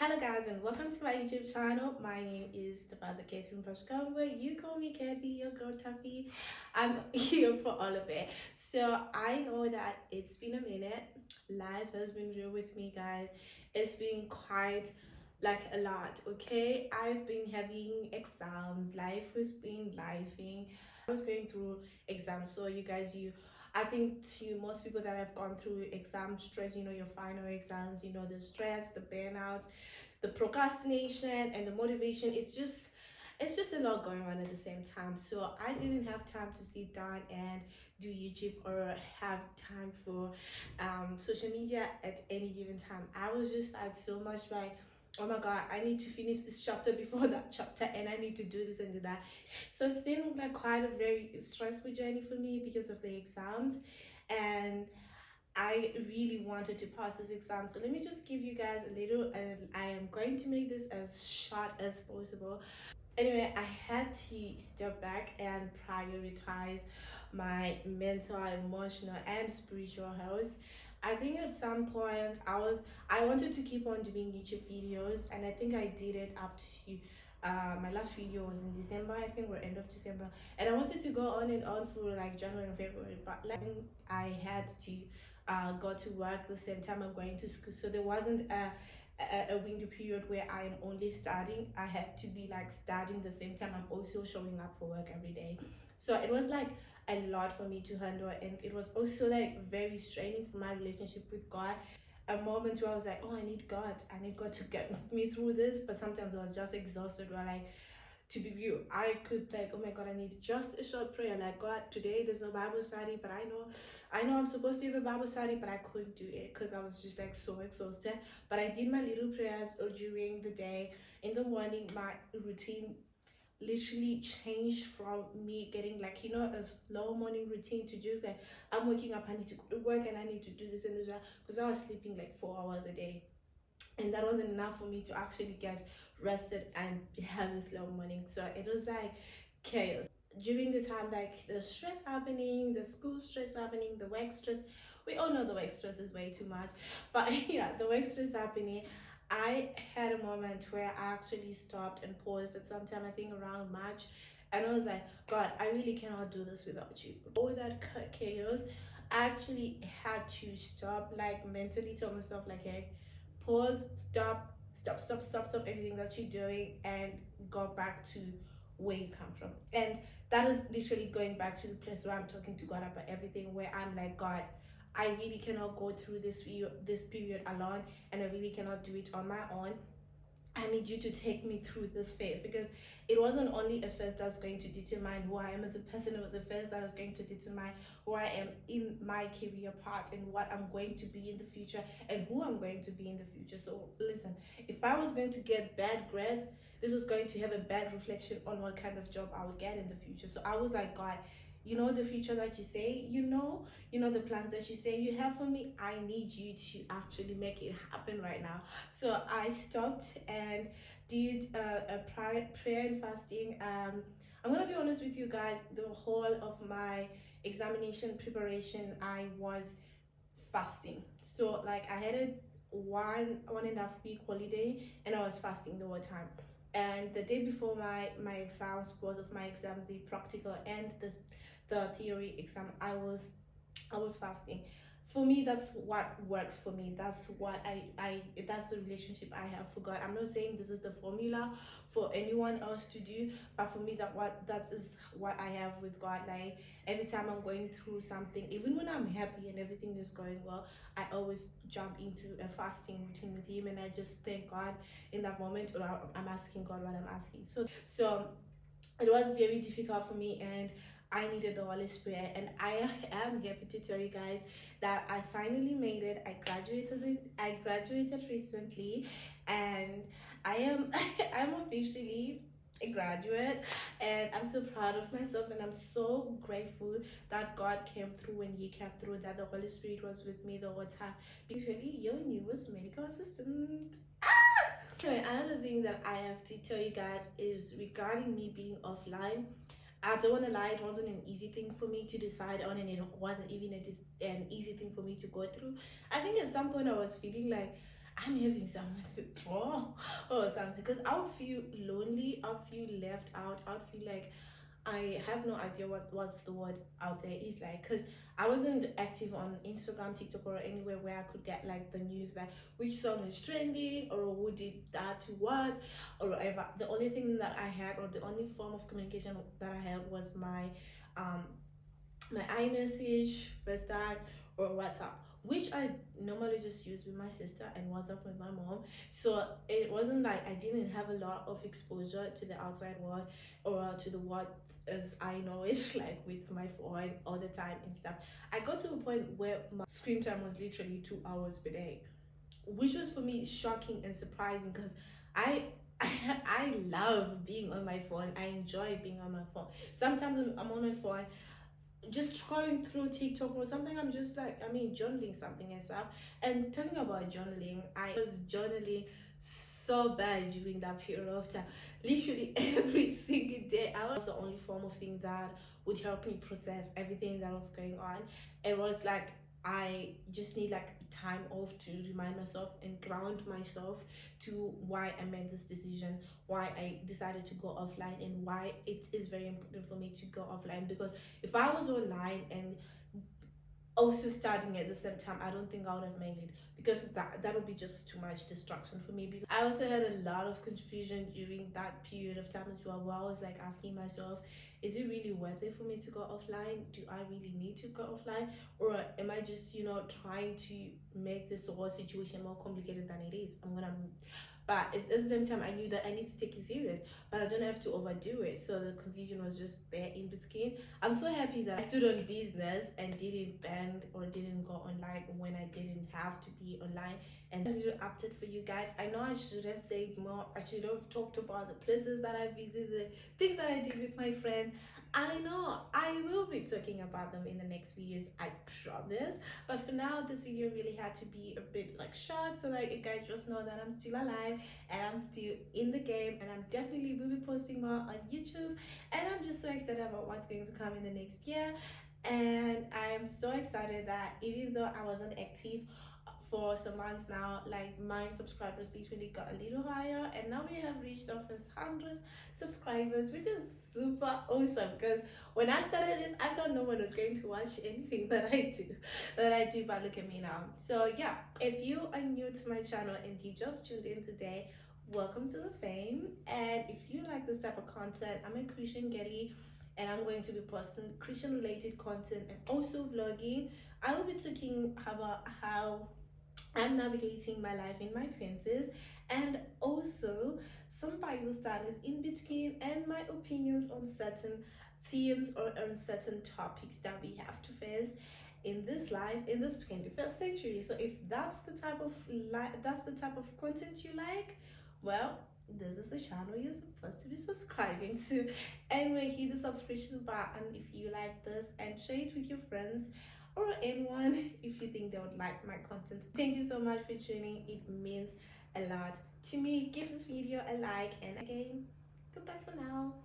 Hello guys and welcome to my YouTube channel. My name is Catheigh Paz. You call me Catheigh, your girl Taffy. I'm here for all of it. So I know that it's been a minute. Life has been real with me, guys. It's been quite like a lot, okay? I've been having exams. Life has been lifing. I was going through exams, so you guys, I think to most people that have gone through exam stress, your final exams, the stress, the burnouts, the procrastination and the motivation, it's just a lot going on at the same time. So I didn't have time to sit down and do YouTube or have time for social media at any given time. I was just like so much like, oh my god, I need to finish this chapter before that chapter, and I need to do this and do that. So it's been like quite a very stressful journey for me because of the exams, and I really wanted to pass this exam. So let me just give you guys a little, and I am going to make this as short as possible. Anyway, I had to step back and prioritize my mental, emotional, and spiritual health. I think at some point I wanted to keep on doing YouTube videos, and I think I did it up to my last video was in December. I think we're end of December, and I wanted to go on and on for like January and February, but like I had to go to work the same time I'm going to school, so there wasn't a window period where I am only studying. I had to be like studying the same time I'm also showing up for work every day. So it was like a lot for me to handle, and it was also like very straining for my relationship with God. A moment where I was like, oh, I need God to get me through this. But sometimes I was just exhausted, where like, to be real, I could like, oh my god, I need just a short prayer, like, God, today there's no Bible study, but I know I'm supposed to have a Bible study, but I couldn't do it because I was just like so exhausted. But I did my little prayers during the day. In the morning, my routine literally changed from me getting like, a slow morning routine to just like, I'm waking up, I need to go to work and I need to do this and do that, because I was sleeping like 4 hours a day, and that wasn't enough for me to actually get rested and have a slow morning. So it was like chaos during the time, like the stress happening, the school stress happening, the work stress. We all know the work stress is way too much, but yeah, the work stress happening. I had a moment where I actually stopped and paused at some time, I think around March, and I was like, God, I really cannot do this without you. All that chaos, I actually had to stop, like mentally tell myself like, hey, pause, stop everything that you're doing and go back to where you come from. And that is literally going back to the place where I'm talking to God about everything, where I'm like, God, I really cannot go through this period alone, and I really cannot do it on my own. I need you to take me through this phase, because it wasn't only a phase that's going to determine who I am as a person. It was a phase that was going to determine who I am in my career path and what I'm going to be in the future and who I'm going to be in the future. So listen, if I was going to get bad grades, this was going to have a bad reflection on what kind of job I would get in the future. So I was like, God, the future that you say, the plans that you say you have for me, I need you to actually make it happen right now. So I stopped and did a prayer and fasting. I'm gonna be honest with you guys, the whole of my examination preparation, I was fasting. So like I had a 1.5 week holiday, and I was fasting the whole time. And the day before my exams, both of my exams, the practical and the theory exam, I was fasting. For me, that's what works for me. That's what that's the relationship I have for God. I'm not saying this is the formula for anyone else to do, but for me, that is what I have with God. Like every time I'm going through something, even when I'm happy and everything is going well, I always jump into a fasting routine with him, and I just thank God in that moment, or I'm asking God what I'm asking. So it was very difficult for me, and I needed the Holy Spirit, and I am happy to tell you guys that I finally made it. I graduated recently, and I am I'm officially a graduate, and I'm so proud of myself, and I'm so grateful that God came through and he came through, that the Holy Spirit was with me the whole time. Usually your newest medical assistant. Anyway, another thing that I have to tell you guys is regarding me being offline. I don't want to lie, it wasn't an easy thing for me to decide on, and it wasn't even an easy thing for me to go through. I think at some point I was feeling like I'm having someone to draw or something, because I would feel lonely, I would feel left out, I would feel like I have no idea what's the word out there is like, because I wasn't active on Instagram, TikTok, or anywhere where I could get like the news, like which song is trending or who did that to what or whatever. The only thing that I had, or the only form of communication that I had, was um my iMessage, FaceTime, or WhatsApp, which I normally just use with my sister, and WhatsApp with my mom. So it wasn't like I didn't have a lot of exposure to the outside world, or to the world as I know it, like with my phone all the time and stuff. I got to a point where my screen time was literally 2 hours per day, which was for me shocking and surprising, because I I love being on my phone. I enjoy being on my phone. Sometimes when I'm on my phone, just scrolling through TikTok or something, I'm just like, I mean, journaling something and stuff. And talking about journaling, I was journaling so bad during that period of time. Literally every single day, I was the only form of thing that would help me process everything that was going on. It was like I just need like time off to remind myself and ground myself to why I made this decision, why I decided to go offline, and why it is very important for me to go offline. Because if I was online and also studying at the same time, I don't think I would have made it, because that would be just too much distraction for me. Because I also had a lot of confusion during that period of time as well, where I was like asking myself, is it really worth it for me to go offline? Do I really need to go offline? Or am I just, trying to make this whole situation more complicated than it is? But at the same time, I knew that I need to take it serious, but I don't have to overdo it. So the confusion was just there in between. I'm so happy that I stood on business and didn't bend or didn't go online when I didn't have to be online. And a little update for you guys. I know I should have said more. I should have talked about the places that I visited, things that I did with my friends. I know I will be talking about them in the next videos, I promise. But for now, this video really had to be a bit like short, so that you guys just know that I'm still alive and I'm still in the game, and I'm definitely will be posting more on YouTube. And I'm just so excited about what's going to come in the next year. And I am so excited that even though I wasn't active for some months now, like my subscribers literally got a little higher, and now we have reached our first 100 subscribers, which is super awesome. Because when I started this, I thought no one was going to watch anything that I do, but look at me now. So yeah, if you are new to my channel and you just tuned in today, welcome to the fame. And if you like this type of content, I'm a Christian Getty, and I'm going to be posting Christian related content and also vlogging. I will be talking about how I'm navigating my life in my 20s, and also some Bible studies in between, and my opinions on certain themes or on certain topics that we have to face in this life in this 21st century. So if that's the type of content you like, well, this is the channel you're supposed to be subscribing to. Anyway, hit the subscription button if you like this, and share it with your friends or anyone if you think they would like my content. Thank you so much for tuning. It means a lot to me. Give this video a like, and again, goodbye for now.